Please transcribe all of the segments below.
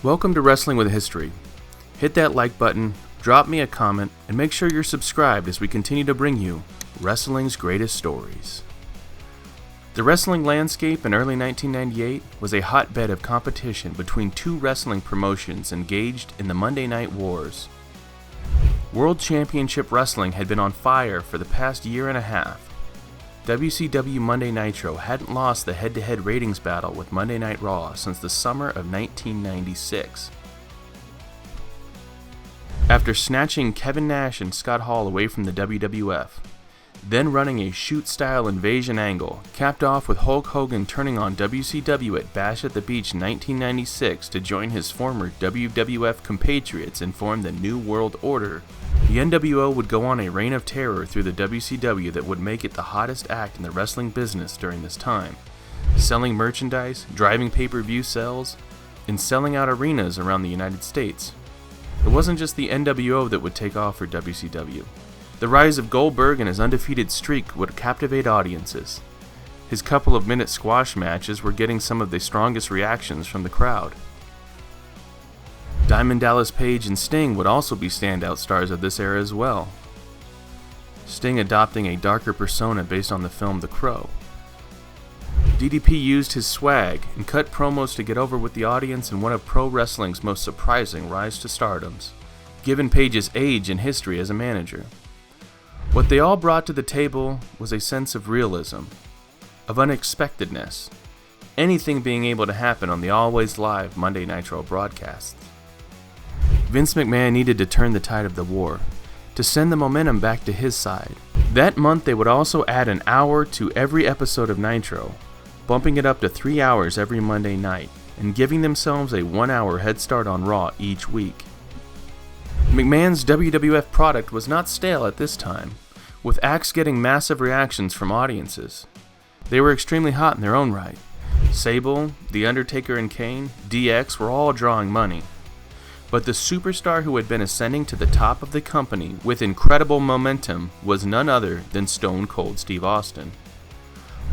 Welcome to Wrestling with History. Hit that like button, drop me a comment, and make sure you're subscribed as we continue to bring you wrestling's greatest stories. The wrestling landscape in early 1998 was a hotbed of competition between two wrestling promotions engaged in the Monday Night Wars. World Championship Wrestling had been on fire for the past year and a half. WCW Monday Nitro hadn't lost the head-to-head ratings battle with Monday Night Raw since the summer of 1996. After snatching Kevin Nash and Scott Hall away from the WWF, then running a shoot-style invasion angle, capped off with Hulk Hogan turning on WCW at Bash at the Beach in 1996 to join his former WWF compatriots and form the New World Order, the NWO would go on a reign of terror through the WCW that would make it the hottest act in the wrestling business during this time, selling merchandise, driving pay-per-view sales, and selling out arenas around the United States. It wasn't just the NWO that would take off for WCW. The rise of Goldberg and his undefeated streak would captivate audiences. His couple of minute squash matches were getting some of the strongest reactions from the crowd. Diamond Dallas Page and Sting would also be standout stars of this era as well. Sting adopting a darker persona based on the film The Crow. DDP used his swag and cut promos to get over with the audience in one of pro wrestling's most surprising rise to stardoms, given Page's age and history as a manager. What they all brought to the table was a sense of realism, of unexpectedness, anything being able to happen on the always live Monday Nitro broadcasts. Vince McMahon needed to turn the tide of the war, to send the momentum back to his side. That month they would also add an hour to every episode of Nitro, bumping it up to 3 hours every Monday night, and giving themselves a 1-hour head start on Raw each week. McMahon's WWF product was not stale at this time, with acts getting massive reactions from audiences. They were extremely hot in their own right. Sable, The Undertaker and Kane, DX were all drawing money. But the superstar who had been ascending to the top of the company with incredible momentum was none other than Stone Cold Steve Austin.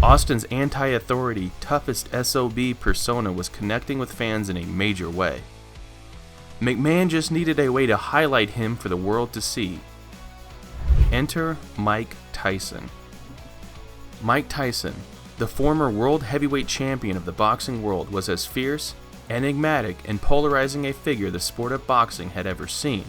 Austin's anti-authority, toughest SOB persona was connecting with fans in a major way. McMahon just needed a way to highlight him for the world to see. Enter Mike Tyson. Mike Tyson, the former world heavyweight champion of the boxing world, was as fierce, enigmatic, and polarizing a figure the sport of boxing had ever seen.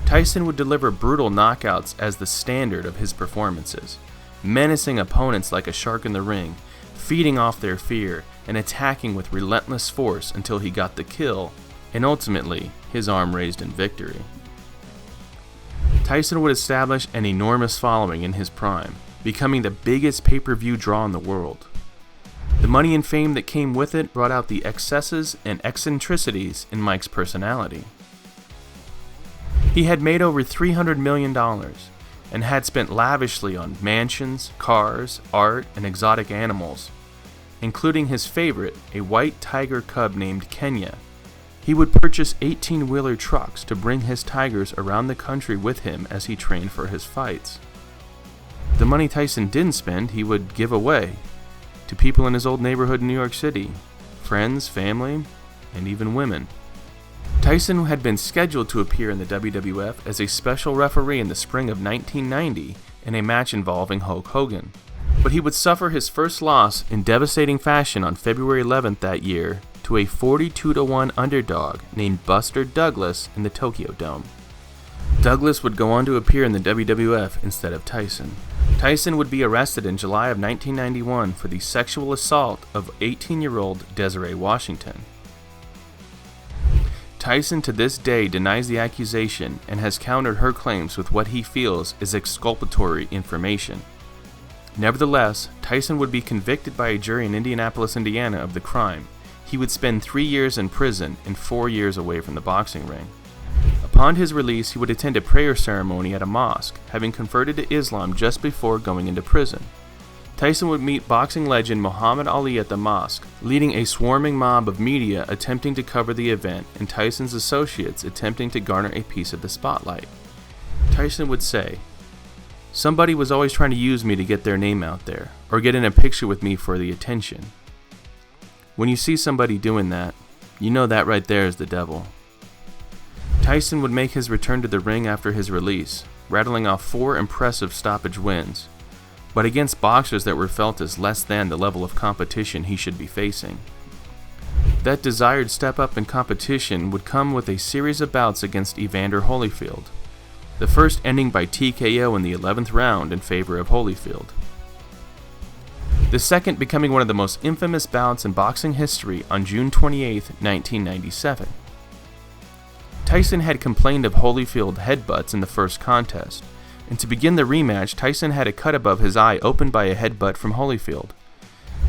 Tyson would deliver brutal knockouts as the standard of his performances, menacing opponents like a shark in the ring, feeding off their fear, and attacking with relentless force until he got the kill, and ultimately his arm raised in victory. Tyson would establish an enormous following in his prime, becoming the biggest pay-per-view draw in the world. The money and fame that came with it brought out the excesses and eccentricities in Mike's personality. He had made over $300 million and had spent lavishly on mansions, cars, art, and exotic animals, including his favorite, a white tiger cub named Kenya. He would purchase 18-wheeler trucks to bring his tigers around the country with him as he trained for his fights. The money Tyson didn't spend, he would give away to people in his old neighborhood in New York City, friends, family, and even women. Tyson had been scheduled to appear in the WWF as a special referee in the spring of 1990 in a match involving Hulk Hogan, but he would suffer his first loss in devastating fashion on February 11th that year to a 42-1 underdog named Buster Douglas in the Tokyo Dome. Douglas would go on to appear in the WWF instead of Tyson. Tyson would be arrested in July of 1991 for the sexual assault of 18-year-old Desiree Washington. Tyson to this day denies the accusation and has countered her claims with what he feels is exculpatory information. Nevertheless, Tyson would be convicted by a jury in Indianapolis, Indiana of the crime. He would spend 3 years in prison and 4 years away from the boxing ring. Upon his release, he would attend a prayer ceremony at a mosque, having converted to Islam just before going into prison. Tyson would meet boxing legend Muhammad Ali at the mosque, leading a swarming mob of media attempting to cover the event and Tyson's associates attempting to garner a piece of the spotlight. Tyson would say, "Somebody was always trying to use me to get their name out there, or get in a picture with me for the attention. When you see somebody doing that, You know that right there is the devil. Tyson would make his return to the ring after his release, rattling off 4 impressive stoppage wins, but against boxers that were felt as less than the level of competition he should be facing. That desired step up in competition would come with a series of bouts against Evander Holyfield, the first ending by TKO in the 11th round in favor of Holyfield. The second becoming one of the most infamous bouts in boxing history on June 28, 1997. Tyson had complained of Holyfield headbutts in the first contest, and to begin the rematch, Tyson had a cut above his eye opened by a headbutt from Holyfield.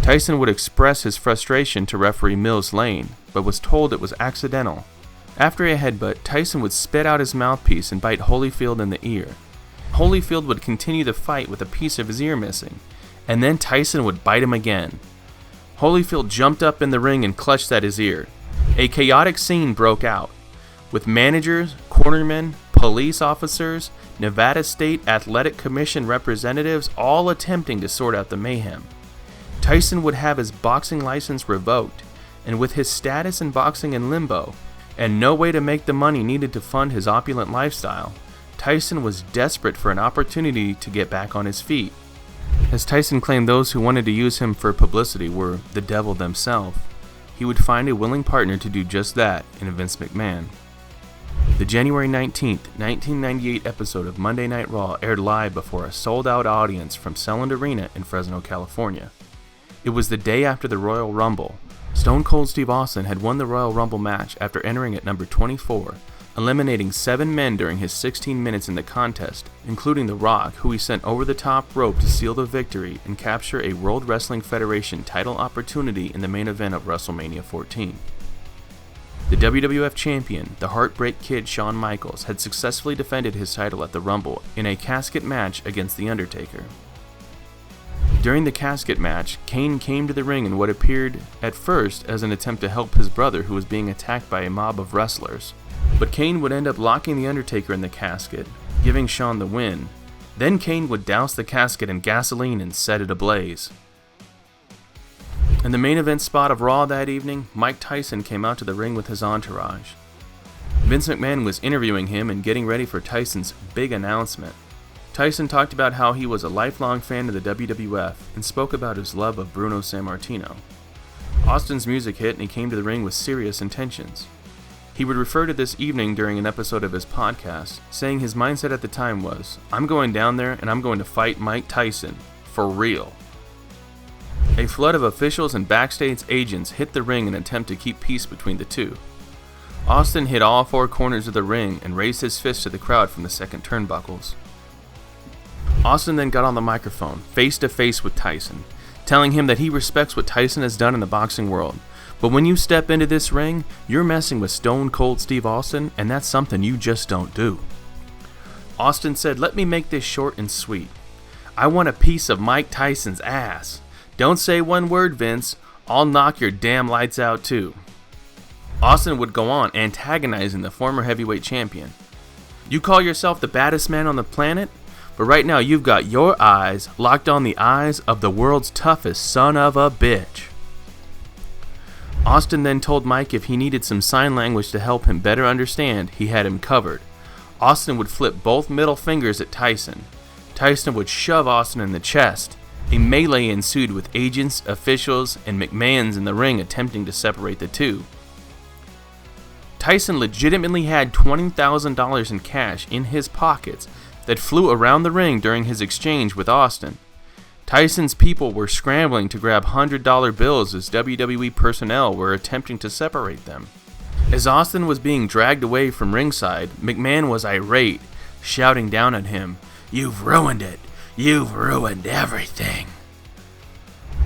Tyson would express his frustration to referee Mills Lane, but was told it was accidental. After a headbutt, Tyson would spit out his mouthpiece and bite Holyfield in the ear. Holyfield would continue the fight with a piece of his ear missing, and then Tyson would bite him again. Holyfield jumped up in the ring and clutched at his ear. A chaotic scene broke out, with managers, cornermen, police officers, Nevada State Athletic Commission representatives all attempting to sort out the mayhem. Tyson would have his boxing license revoked, and with his status in boxing in limbo, and no way to make the money needed to fund his opulent lifestyle, Tyson was desperate for an opportunity to get back on his feet. As Tyson claimed those who wanted to use him for publicity were the devil themselves, he would find a willing partner to do just that in Vince McMahon. The January 19, 1998 episode of Monday Night Raw aired live before a sold-out audience from Selland Arena in Fresno, California. It was the day after the Royal Rumble. Stone Cold Steve Austin had won the Royal Rumble match after entering at number 24, eliminating 7 men during his 16 minutes in the contest, including The Rock, who he sent over the top rope to seal the victory and capture a World Wrestling Federation title opportunity in the main event of WrestleMania 14. The WWF champion, the Heartbreak Kid Shawn Michaels, had successfully defended his title at the Rumble in a casket match against The Undertaker. During the casket match, Kane came to the ring in what appeared at first as an attempt to help his brother who was being attacked by a mob of wrestlers. But Kane would end up locking The Undertaker in the casket, giving Shawn the win. Then Kane would douse the casket in gasoline and set it ablaze. In the main event spot of Raw that evening, Mike Tyson came out to the ring with his entourage. Vince McMahon was interviewing him and getting ready for Tyson's big announcement. Tyson talked about how he was a lifelong fan of the WWF and spoke about his love of Bruno Sammartino. Austin's music hit and he came to the ring with serious intentions. He would refer to this evening during an episode of his podcast, saying his mindset at the time was, "I'm going down there and I'm going to fight Mike Tyson, for real." A flood of officials and backstage agents hit the ring in an attempt to keep peace between the two. Austin hit all 4 corners of the ring and raised his fist to the crowd from the second turnbuckles. Austin then got on the microphone, face to face with Tyson, telling him that he respects what Tyson has done in the boxing world, but when you step into this ring, you're messing with Stone Cold Steve Austin, and that's something you just don't do. Austin said, "Let me make this short and sweet. I want a piece of Mike Tyson's ass. Don't say one word, Vince. I'll knock your damn lights out too." Austin would go on, antagonizing the former heavyweight champion. "You call yourself the baddest man on the planet? But right now you've got your eyes locked on the eyes of the world's toughest son of a bitch." Austin then told Mike if he needed some sign language to help him better understand, he had him covered. Austin would flip both middle fingers at Tyson. Tyson would shove Austin in the chest. A melee ensued with agents, officials, and McMahons in the ring attempting to separate the two. Tyson legitimately had $20,000 in cash in his pockets that flew around the ring during his exchange with Austin. Tyson's people were scrambling to grab $100 bills as WWE personnel were attempting to separate them. As Austin was being dragged away from ringside, McMahon was irate, shouting down at him, "You've ruined it! You've ruined everything!"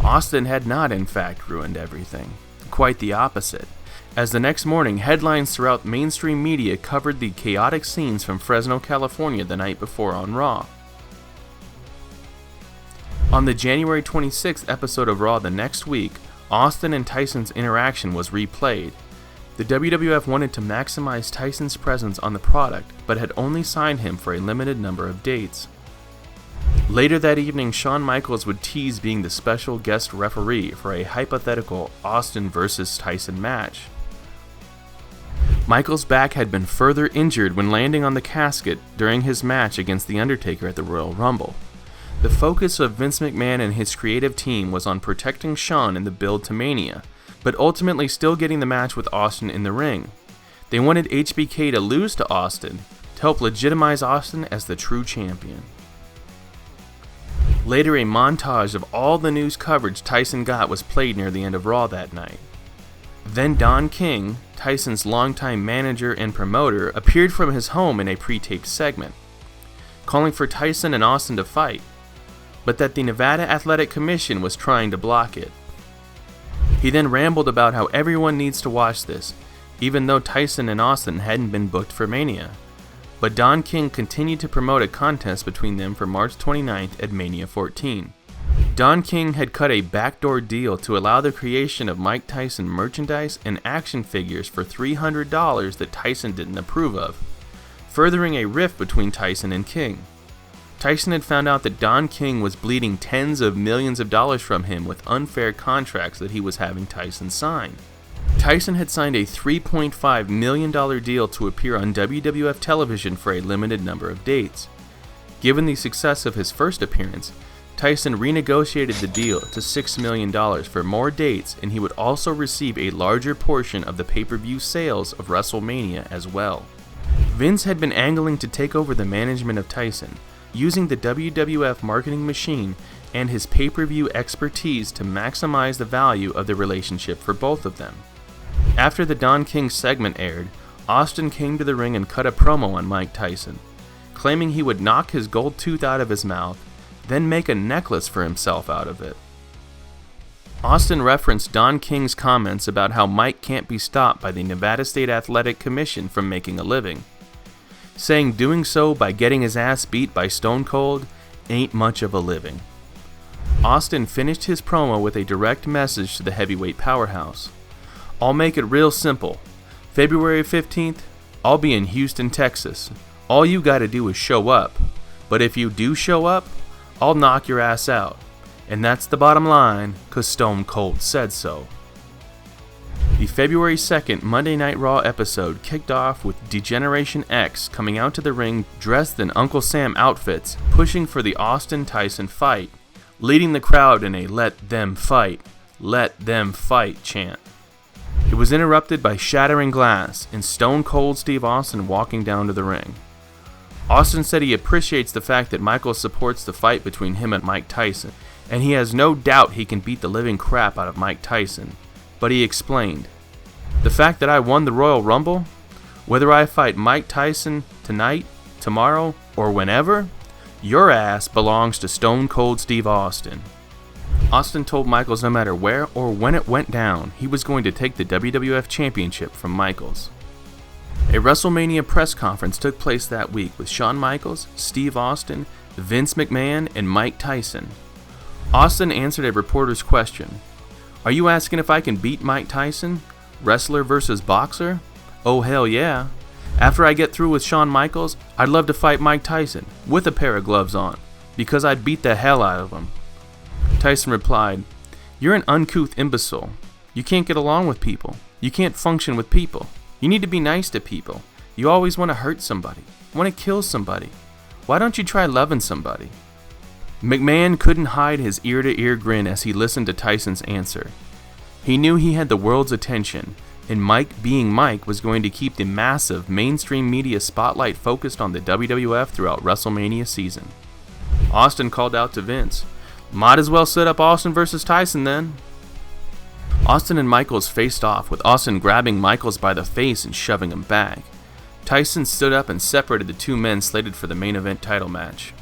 Austin had not, in fact, ruined everything. Quite the opposite. As the next morning, headlines throughout mainstream media covered the chaotic scenes from Fresno, California the night before on Raw. On the January 26th episode of Raw the next week, Austin and Tyson's interaction was replayed. The WWF wanted to maximize Tyson's presence on the product, but had only signed him for a limited number of dates. Later that evening, Shawn Michaels would tease being the special guest referee for a hypothetical Austin vs. Tyson match. Michaels' back had been further injured when landing on the casket during his match against The Undertaker at the Royal Rumble. The focus of Vince McMahon and his creative team was on protecting Shawn in the build to Mania, but ultimately still getting the match with Austin in the ring. They wanted HBK to lose to Austin to help legitimize Austin as the true champion. Later, a montage of all the news coverage Tyson got was played near the end of Raw that night. Then Don King, Tyson's longtime manager and promoter, appeared from his home in a pre-taped segment, calling for Tyson and Austin to fight, but that the Nevada Athletic Commission was trying to block it. He then rambled about how everyone needs to watch this, even though Tyson and Austin hadn't been booked for Mania. But Don King continued to promote a contest between them for March 29th at Mania 14. Don King had cut a backdoor deal to allow the creation of Mike Tyson merchandise and action figures for $300 that Tyson didn't approve of, furthering a rift between Tyson and King. Tyson had found out that Don King was bleeding tens of millions of dollars from him with unfair contracts that he was having Tyson sign. Tyson had signed a $3.5 million deal to appear on WWF television for a limited number of dates. Given the success of his first appearance, Tyson renegotiated the deal to $6 million for more dates, and he would also receive a larger portion of the pay-per-view sales of WrestleMania as well. Vince had been angling to take over the management of Tyson, using the WWF marketing machine and his pay-per-view expertise to maximize the value of the relationship for both of them. After the Don King segment aired, Austin came to the ring and cut a promo on Mike Tyson, claiming he would knock his gold tooth out of his mouth, then make a necklace for himself out of it. Austin referenced Don King's comments about how Mike can't be stopped by the Nevada State Athletic Commission from making a living, saying doing so by getting his ass beat by Stone Cold ain't much of a living. Austin finished his promo with a direct message to the heavyweight powerhouse. I'll make it real simple. February 15th, I'll be in Houston, Texas. All you gotta do is show up. But if you do show up, I'll knock your ass out. And that's the bottom line, 'cause Stone Cold said so. The February 2nd Monday Night Raw episode kicked off with Degeneration X coming out to the ring dressed in Uncle Sam outfits, pushing for the Austin-Tyson fight, leading the crowd in a let them fight chant. It was interrupted by shattering glass and Stone Cold Steve Austin walking down to the ring. Austin said he appreciates the fact that Michael supports the fight between him and Mike Tyson, and he has no doubt he can beat the living crap out of Mike Tyson. But he explained, "The fact that I won the Royal Rumble, whether I fight Mike Tyson tonight, tomorrow, or whenever, your ass belongs to Stone Cold Steve Austin." Austin told Michaels no matter where or when it went down, he was going to take the WWF Championship from Michaels. A WrestleMania press conference took place that week with Shawn Michaels, Steve Austin, Vince McMahon, and Mike Tyson. Austin answered a reporter's question. "Are you asking if I can beat Mike Tyson? Wrestler versus boxer? Oh hell yeah. After I get through with Shawn Michaels, I'd love to fight Mike Tyson, with a pair of gloves on, because I'd beat the hell out of him." Tyson replied, "You're an uncouth imbecile. You can't get along with people. You can't function with people. You need to be nice to people. You always want to hurt somebody, want to kill somebody. Why don't you try loving somebody?" McMahon couldn't hide his ear-to-ear grin as he listened to Tyson's answer. He knew he had the world's attention, and Mike being Mike was going to keep the massive mainstream media spotlight focused on the WWF throughout WrestleMania season. Austin called out to Vince, "Might as well set up Austin versus Tyson then." Austin and Michaels faced off, with Austin grabbing Michaels by the face and shoving him back. Tyson stood up and separated the two men slated for the main event title match.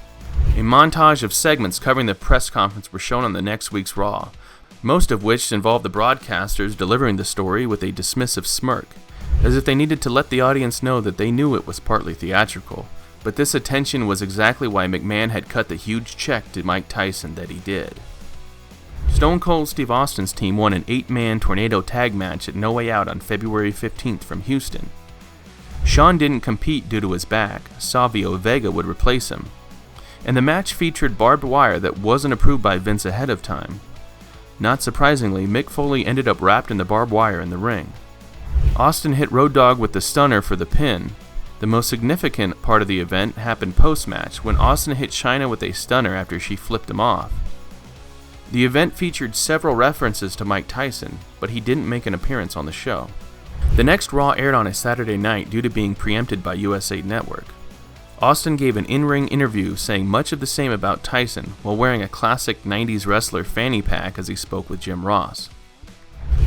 A montage of segments covering the press conference were shown on the next week's Raw, most of which involved the broadcasters delivering the story with a dismissive smirk, as if they needed to let the audience know that they knew it was partly theatrical. But this attention was exactly why McMahon had cut the huge check to Mike Tyson that he did. Stone Cold Steve Austin's team won an 8-man tornado tag match at No Way Out on February 15th from Houston. Shawn didn't compete due to his back. Savio Vega would replace him. And the match featured barbed wire that wasn't approved by Vince ahead of time. Not surprisingly, Mick Foley ended up wrapped in the barbed wire in the ring. Austin hit Road Dogg with the stunner for the pin. The most significant part of the event happened post-match when Austin hit Chyna with a stunner after she flipped him off. The event featured several references to Mike Tyson, but he didn't make an appearance on the show. The next Raw aired on a Saturday night due to being preempted by USA Network. Austin gave an in-ring interview saying much of the same about Tyson while wearing a classic 90s wrestler fanny pack as he spoke with Jim Ross.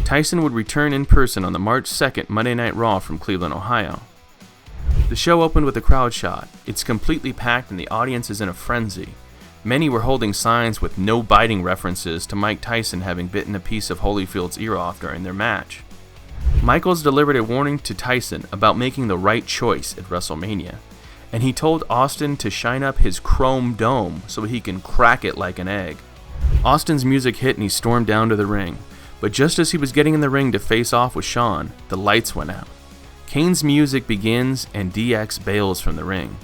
Tyson would return in person on the March 2nd Monday Night Raw from Cleveland, Ohio. The show opened with a crowd shot. It's completely packed and the audience is in a frenzy. Many were holding signs with no biting references to Mike Tyson having bitten a piece of Holyfield's ear off during their match. Michaels delivered a warning to Tyson about making the right choice at WrestleMania, and he told Austin to shine up his chrome dome so he can crack it like an egg. Austin's music hit and he stormed down to the ring, but just as he was getting in the ring to face off with Shawn, the lights went out. Kane's music begins and DX bails from the ring.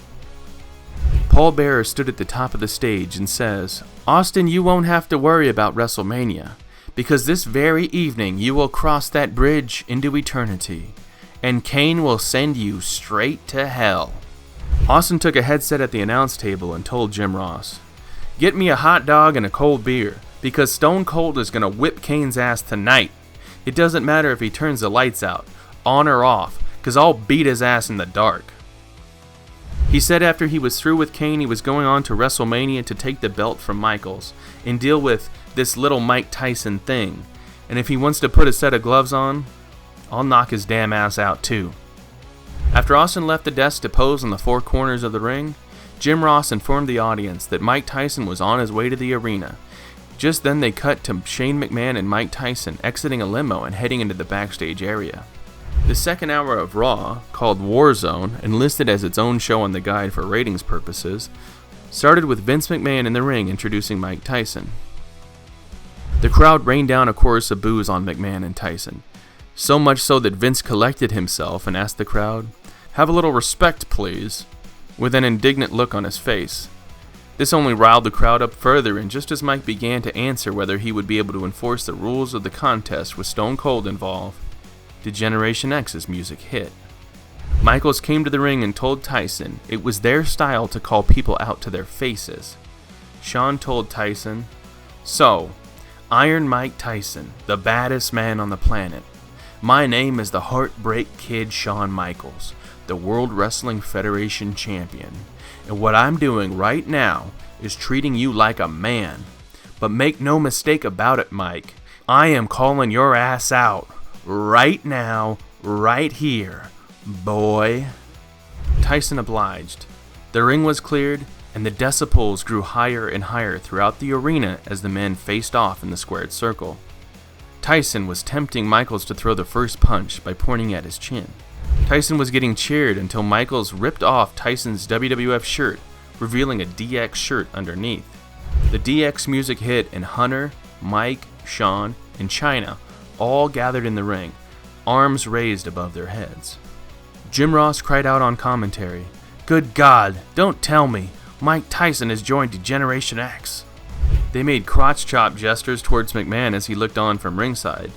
Paul Bearer stood at the top of the stage and says, "Austin, you won't have to worry about WrestleMania, because this very evening you will cross that bridge into eternity, and Kane will send you straight to hell." Austin took a headset at the announce table and told Jim Ross, "Get me a hot dog and a cold beer, because Stone Cold is going to whip Kane's ass tonight. It doesn't matter if he turns the lights out, on or off, because I'll beat his ass in the dark." He said after he was through with Kane, he was going on to WrestleMania to take the belt from Michaels and deal with this little Mike Tyson thing, and if he wants to put a set of gloves on, I'll knock his damn ass out too. After Austin left the desk to pose on the four corners of the ring, Jim Ross informed the audience that Mike Tyson was on his way to the arena. Just then they cut to Shane McMahon and Mike Tyson exiting a limo and heading into the backstage area. The second hour of Raw, called Warzone and listed as its own show on the guide for ratings purposes, started with Vince McMahon in the ring introducing Mike Tyson. The crowd rained down a chorus of boos on McMahon and Tyson, so much so that Vince collected himself and asked the crowd, "Have a little respect, please," with an indignant look on his face. This only riled the crowd up further, and just as Mike began to answer whether he would be able to enforce the rules of the contest with Stone Cold involved, Generation X's music hit. Michaels came to the ring and told Tyson it was their style to call people out to their faces. Shawn told Tyson, "So, Iron Mike Tyson, the baddest man on the planet. My name is the Heartbreak Kid Shawn Michaels, the World Wrestling Federation champion. And what I'm doing right now is treating you like a man. But make no mistake about it, Mike. I am calling your ass out. Right now, right here, boy." Tyson obliged. The ring was cleared, and the decibels grew higher and higher throughout the arena as the men faced off in the squared circle. Tyson was tempting Michaels to throw the first punch by pointing at his chin. Tyson was getting cheered until Michaels ripped off Tyson's WWF shirt, revealing a DX shirt underneath. The DX music hit, and Hunter, Mike, Shawn, and Chyna all gathered in the ring, arms raised above their heads. Jim Ross cried out on commentary, "Good God, don't tell me Mike Tyson has joined Generation X." They made crotch chop gestures towards McMahon as he looked on from ringside.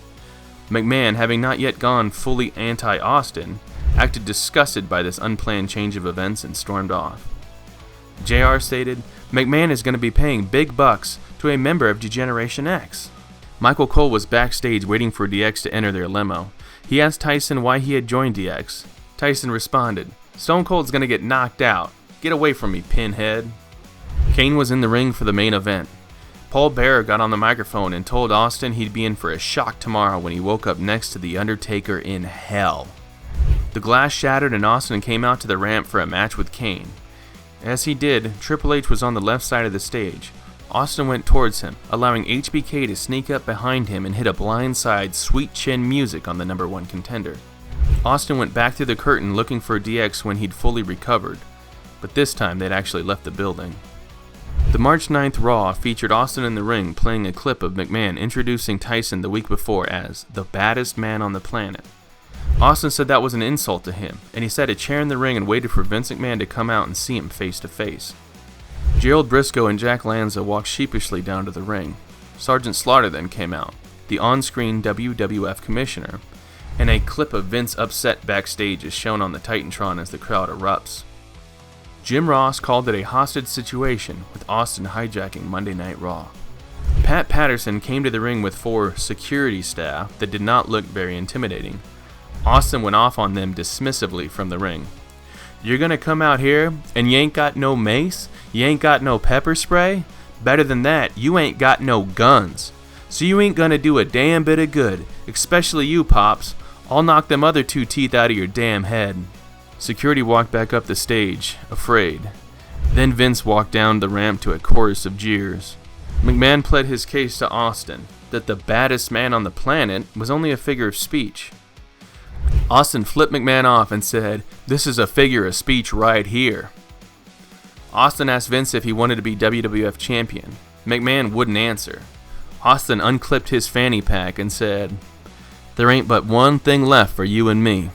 McMahon, having not yet gone fully anti-Austin, acted disgusted by this unplanned change of events and stormed off. JR stated, "McMahon is going to be paying big bucks to a member of Generation X." Michael Cole was backstage waiting for DX to enter their limo. He asked Tyson why he had joined DX. Tyson responded, "Stone Cold's gonna get knocked out. Get away from me, pinhead." Kane was in the ring for the main event. Paul Bearer got on the microphone and told Austin he'd be in for a shock tomorrow when he woke up next to The Undertaker in hell. The glass shattered and Austin came out to the ramp for a match with Kane. As he did, Triple H was on the left side of the stage. Austin went towards him, allowing HBK to sneak up behind him and hit a blindside Sweet Chin music on the number one contender. Austin went back through the curtain looking for DX when he'd fully recovered, but this time they'd actually left the building. The March 9th Raw featured Austin in the ring playing a clip of McMahon introducing Tyson the week before as the baddest man on the planet. Austin said that was an insult to him, and he sat a chair in the ring and waited for Vince McMahon to come out and see him face to face. Gerald Briscoe and Jack Lanza walked sheepishly down to the ring. Sergeant Slaughter then came out, the on-screen WWF commissioner. and a clip of Vince upset backstage is shown on the Titantron as the crowd erupts. Jim Ross called it a hostage situation, with Austin hijacking Monday Night Raw. Pat Patterson came to the ring with 4 security staff that did not look very intimidating. Austin went off on them dismissively from the ring. "You're gonna come out here and you ain't got no mace? You ain't got no pepper spray? Better than that, you ain't got no guns. So you ain't gonna do a damn bit of good, especially you, Pops. I'll knock them other 2 teeth out of your damn head." Security walked back up the stage, afraid. Then Vince walked down the ramp to a chorus of jeers. McMahon pled his case to Austin, that the baddest man on the planet was only a figure of speech. Austin flipped McMahon off and said, "This is a figure of speech right here." Austin asked Vince if he wanted to be WWF champion. McMahon wouldn't answer. Austin unclipped his fanny pack and said, "There ain't but one thing left for you and me."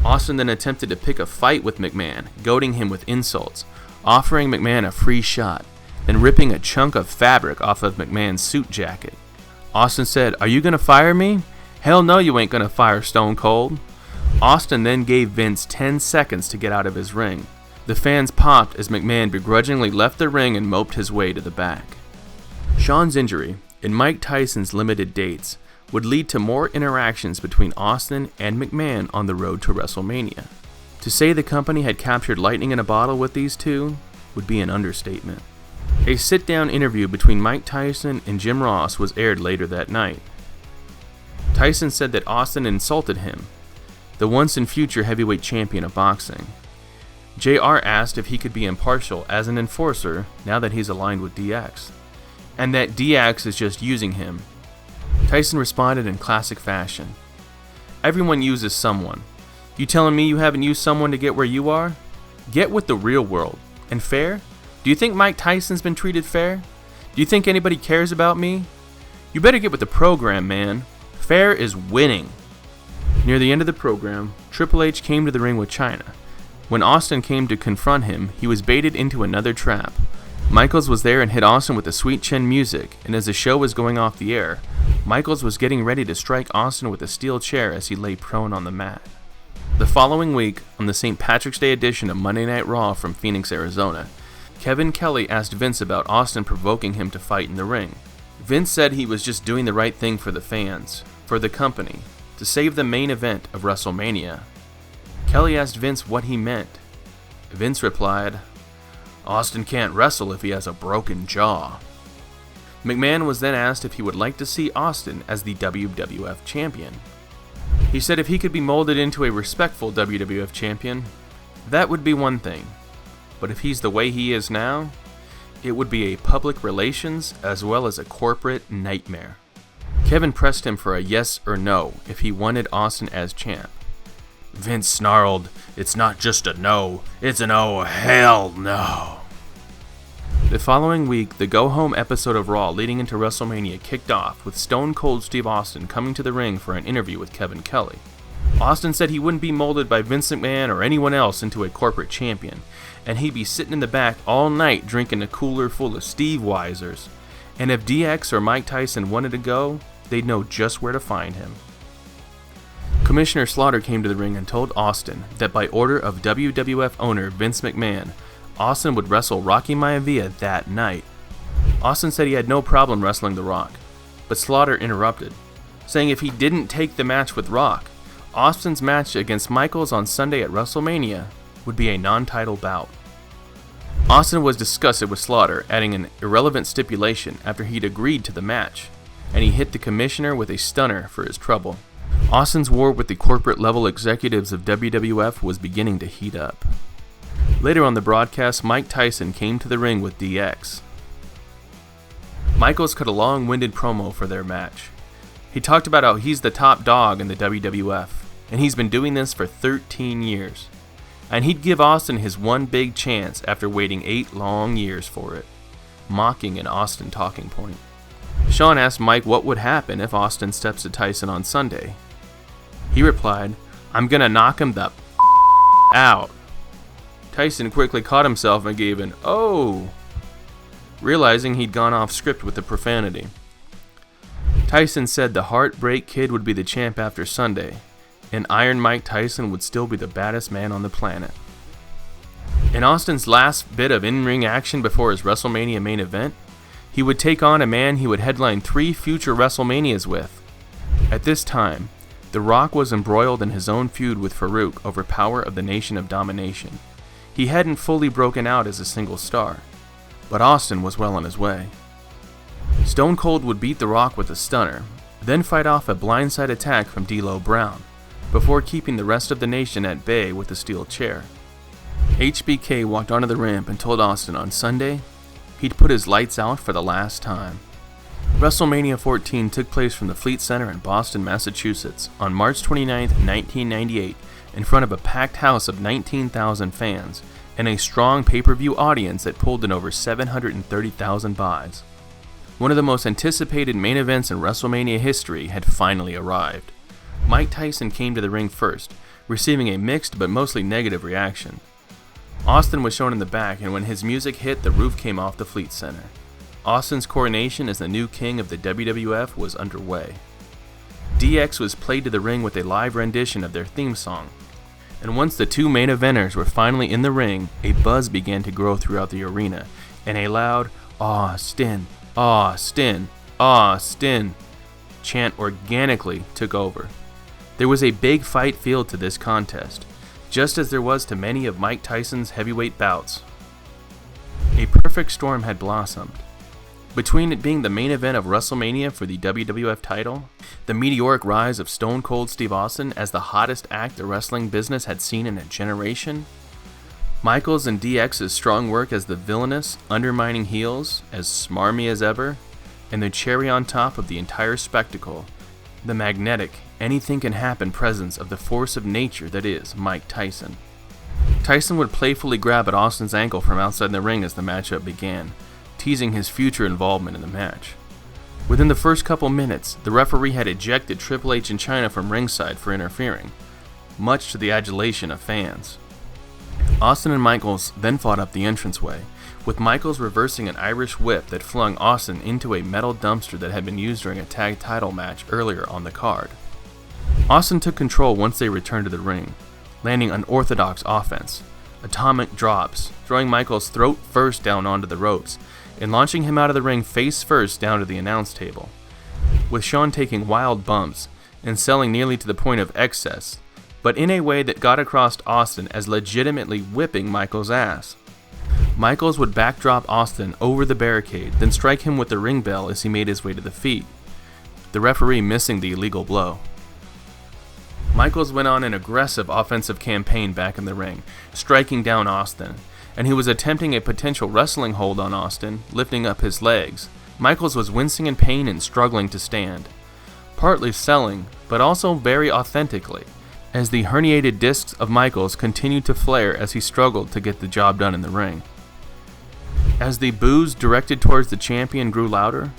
Austin then attempted to pick a fight with McMahon, goading him with insults, offering McMahon a free shot, then ripping a chunk of fabric off of McMahon's suit jacket. Austin said, "Are you gonna fire me? Hell no, you ain't gonna fire Stone Cold." Austin then gave Vince 10 seconds to get out of his ring. The fans popped as McMahon begrudgingly left the ring and moped his way to the back. Shawn's injury and Mike Tyson's limited dates would lead to more interactions between Austin and McMahon on the road to WrestleMania. To say the company had captured lightning in a bottle with these two would be an understatement. A sit-down interview between Mike Tyson and Jim Ross was aired later that night. Tyson said that Austin insulted him, the once and future heavyweight champion of boxing. JR asked if he could be impartial as an enforcer now that he's aligned with DX, and that DX is just using him. Tyson responded in classic fashion. "Everyone uses someone. You telling me you haven't used someone to get where you are? Get with the real world. And fair? Do you think Mike Tyson's been treated fair? Do you think anybody cares about me? You better get with the program, man. Fair is winning." Near the end of the program, Triple H came to the ring with Chyna. When Austin came to confront him, he was baited into another trap. Michaels was there and hit Austin with the Sweet Chin music, and as the show was going off the air, Michaels was getting ready to strike Austin with a steel chair as he lay prone on the mat. The following week, on the St. Patrick's Day edition of Monday Night Raw from Phoenix, Arizona, Kevin Kelly asked Vince about Austin provoking him to fight in the ring. Vince said he was just doing the right thing for the fans, for the company, to save the main event of WrestleMania. Kelly asked Vince what he meant. Vince replied, "Austin can't wrestle if he has a broken jaw." McMahon was then asked if he would like to see Austin as the WWF champion. He said if he could be molded into a respectful WWF champion, that would be one thing. But if he's the way he is now, it would be a public relations as well as a corporate nightmare. Kevin pressed him for a yes or no if he wanted Austin as champ. Vince snarled, "It's not just a no, it's an oh hell no." The following week, the go-home episode of Raw leading into WrestleMania kicked off with Stone Cold Steve Austin coming to the ring for an interview with Kevin Kelly. Austin said he wouldn't be molded by Vince McMahon or anyone else into a corporate champion, and he'd be sitting in the back all night drinking a cooler full of Steve Weisers, and if DX or Mike Tyson wanted to go, they'd know just where to find him. Commissioner Slaughter came to the ring and told Austin that by order of WWF owner Vince McMahon, Austin would wrestle Rocky Maivia that night. Austin said he had no problem wrestling The Rock, but Slaughter interrupted, saying if he didn't take the match with Rock, Austin's match against Michaels on Sunday at WrestleMania would be a non-title bout. Austin was disgusted with Slaughter adding an irrelevant stipulation after he'd agreed to the match, and he hit the commissioner with a stunner for his trouble. Austin's war with the corporate-level executives of WWF was beginning to heat up. Later on the broadcast, Mike Tyson came to the ring with DX. Michaels cut a long-winded promo for their match. He talked about how he's the top dog in the WWF, and he's been doing this for 13 years. And he'd give Austin his one big chance after waiting 8 long years for it, mocking an Austin talking point. Shawn asked Mike what would happen if Austin steps to Tyson on Sunday. He replied, "I'm gonna knock him the out." Tyson quickly caught himself and gave an "oh," realizing he'd gone off script with the profanity. Tyson said the Heartbreak Kid would be the champ after Sunday, and Iron Mike Tyson would still be the baddest man on the planet. In Austin's last bit of in-ring action before his WrestleMania main event, he would take on a man he would headline 3 future WrestleManias with. At this time, The Rock was embroiled in his own feud with Farouk over power of the Nation of Domination. He hadn't fully broken out as a single star, but Austin was well on his way. Stone Cold would beat The Rock with a stunner, then fight off a blindside attack from D'Lo Brown, before keeping the rest of the nation at bay with a steel chair. HBK walked onto the ramp and told Austin on Sunday he'd put his lights out for the last time. WrestleMania 14 took place from the Fleet Center in Boston, Massachusetts on March 29, 1998, in front of a packed house of 19,000 fans and a strong pay-per-view audience that pulled in over 730,000 buys. One of the most anticipated main events in WrestleMania history had finally arrived. Mike Tyson came to the ring first, receiving a mixed but mostly negative reaction. Austin was shown in the back, and when his music hit, the roof came off the Fleet Center. Austin's coronation as the new king of the WWF was underway. DX was played to the ring with a live rendition of their theme song, and once the 2 main eventers were finally in the ring, a buzz began to grow throughout the arena, and a loud "Austin, Austin, Austin" chant organically took over. There was a big fight feel to this contest, just as there was to many of Mike Tyson's heavyweight bouts. A perfect storm had blossomed. Between it being the main event of WrestleMania for the WWF title, the meteoric rise of Stone Cold Steve Austin as the hottest act the wrestling business had seen in a generation, Michaels and DX's strong work as the villainous, undermining heels, as smarmy as ever, and the cherry on top of the entire spectacle, the magnetic, anything-can-happen presence of the force of nature that is Mike Tyson. Tyson would playfully grab at Austin's ankle from outside the ring as the matchup began, teasing his future involvement in the match. Within the first couple minutes, the referee had ejected Triple H and Chyna from ringside for interfering, much to the adulation of fans. Austin and Michaels then fought up the entranceway, with Michaels reversing an Irish whip that flung Austin into a metal dumpster that had been used during a tag title match earlier on the card. Austin took control once they returned to the ring, landing unorthodox offense, atomic drops, throwing Michaels throat first down onto the ropes, and launching him out of the ring face first down to the announce table, with Shawn taking wild bumps and selling nearly to the point of excess, but in a way that got across Austin as legitimately whipping Michaels' ass. Michaels would backdrop Austin over the barricade, then strike him with the ring bell as he made his way to the feet, the referee missing the illegal blow. Michaels went on an aggressive offensive campaign back in the ring, striking down Austin, and he was attempting a potential wrestling hold on Austin, lifting up his legs. Michaels was wincing in pain and struggling to stand, partly selling, but also very authentically, as the herniated discs of Michaels continued to flare as he struggled to get the job done in the ring. As the boos directed towards the champion grew louder,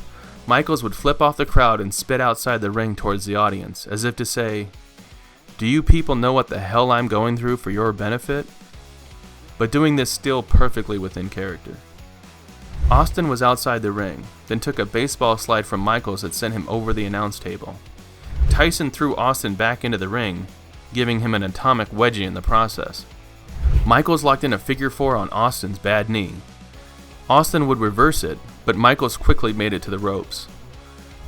Michaels would flip off the crowd and spit outside the ring towards the audience, as if to say, "Do you people know what the hell I'm going through for your benefit?" But doing this still perfectly within character. Austin was outside the ring, then took a baseball slide from Michaels that sent him over the announce table. Tyson threw Austin back into the ring, giving him an atomic wedgie in the process. Michaels locked in a figure 4 on Austin's bad knee. Austin would reverse it, but Michaels quickly made it to the ropes.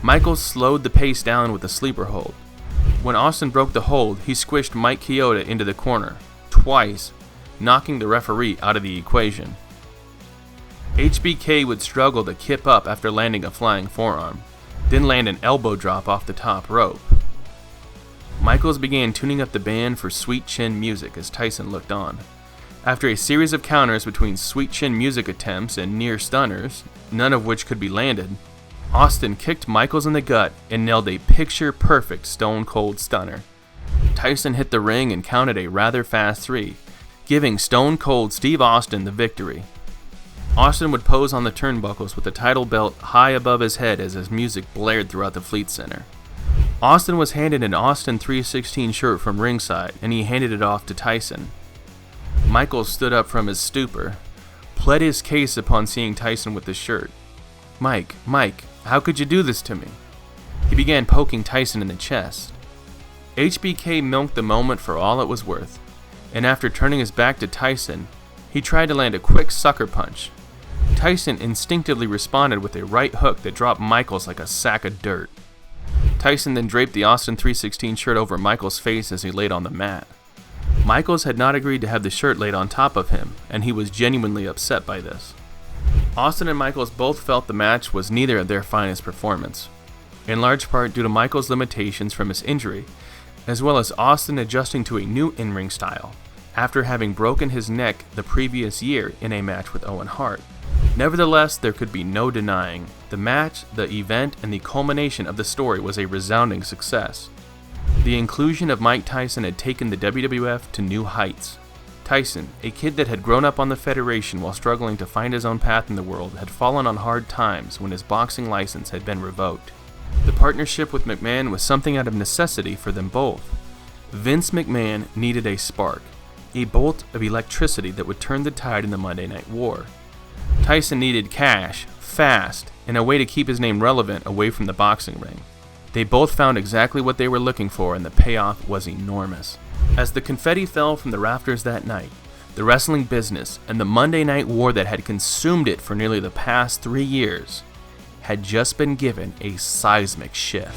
Michaels slowed the pace down with a sleeper hold. When Austin broke the hold, he squished Mike Chioda into the corner, twice, knocking the referee out of the equation. HBK would struggle to kip up after landing a flying forearm, then land an elbow drop off the top rope. Michaels began tuning up the band for Sweet Chin music as Tyson looked on. After a series of counters between Sweet Chin music attempts and near stunners, none of which could be landed, Austin kicked Michaels in the gut and nailed a picture-perfect Stone Cold Stunner. Tyson hit the ring and counted a rather fast 3, giving Stone Cold Steve Austin the victory. Austin would pose on the turnbuckles with the title belt high above his head as his music blared throughout the Fleet Center. Austin was handed an Austin 316 shirt from ringside, and he handed it off to Tyson. Michaels stood up from his stupor, pled his case upon seeing Tyson with the shirt. Mike, how could you do this to me?" He began poking Tyson in the chest. HBK milked the moment for all it was worth, and after turning his back to Tyson, he tried to land a quick sucker punch. Tyson instinctively responded with a right hook that dropped Michaels like a sack of dirt. Tyson then draped the Austin 316 shirt over Michaels' face as he laid on the mat. Michaels had not agreed to have the shirt laid on top of him, and he was genuinely upset by this. Austin and Michaels both felt the match was neither of their finest performance, in large part due to Michaels' limitations from his injury, as well as Austin adjusting to a new in-ring style, after having broken his neck the previous year in a match with Owen Hart. Nevertheless, there could be no denying, the match, the event, and the culmination of the story was a resounding success. The inclusion of Mike Tyson had taken the WWF to new heights. Tyson, a kid that had grown up on the Federation while struggling to find his own path in the world, had fallen on hard times when his boxing license had been revoked. The partnership with McMahon was something out of necessity for them both. Vince McMahon needed a spark, a bolt of electricity that would turn the tide in the Monday Night War. Tyson needed cash, fast, and a way to keep his name relevant away from the boxing ring. They both found exactly what they were looking for, and the payoff was enormous. As the confetti fell from the rafters that night, the wrestling business and the Monday Night War that had consumed it for nearly the past 3 years had just been given a seismic shift.